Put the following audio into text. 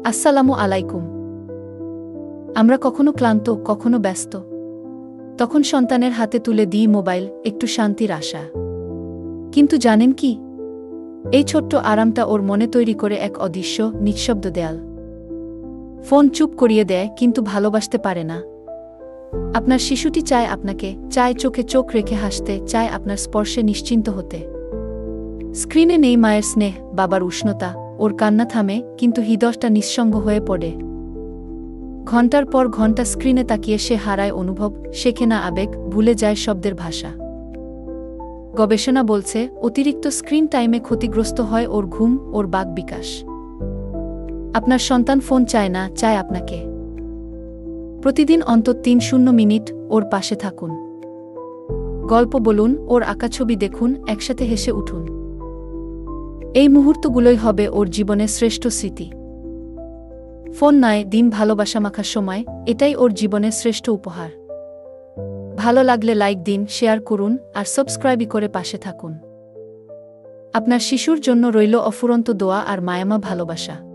আসসালামু আলাইকুম। আমরা কখনো ক্লান্ত, কখনো ব্যস্ত। তখন সন্তানের হাতে তুলে দিই মোবাইল, একটু শান্তির আশা। কিন্তু জানেন কি? এই ছোট্ট আরামটা ওর মনে তৈরি করে এক অদৃশ্য, নিঃশব্দ দেয়াল। ফোন চুপ করিয়ে দেয়, কিন্তু ভালোবাসতে পারে না। আপনার শিশুটি চায় আপনাকে, চায় চোখে চোখ রেখে হাসতে, চায় আপনার স্পর্শে নিশ্চিন্ত হতে। স্ক্রিনে নেই মায়ের স্নেহ, বাবার উষ্ণতা, ওর কান্না থামে, কিন্তু হৃদয়টা নিঃসঙ্গ হয়ে পড়ে। ঘণ্টার পর ঘণ্টা স্ক্রিনে তাকিয়ে সে হারায় অনুভব, শেখে না আবেগ, ভুলে যায় শব্দের ভাষা। গবেষণা বলছে, অতিরিক্ত স্ক্রিন টাইমে ক্ষতিগ্রস্ত হয় ওর ঘুম, ওর বাক বিকাশ। আপনার সন্তান ফোন চায় না, চায় আপনাকে। প্রতিদিন অন্তত ৩-০ মিনিট ওর পাশে থাকুন। গল্প বলুন, ওর আঁকা ছবি দেখুন, একসাথে হেসে উঠুন। এই মুহূর্তগুলোই হবে ওর জীবনের শ্রেষ্ঠ স্মৃতি। ফোন নয়, দিন ভালোবাসা মাখার সময়, এটাই ওর জীবনের শ্রেষ্ঠ উপহার। ভালো লাগলে লাইক দিন, শেয়ার করুন, আর সাবস্ক্রাইব করে পাশে থাকুন। আপনার শিশুর জন্য রইল অফুরন্ত দোয়া আর মায়ামা ভালোবাসা।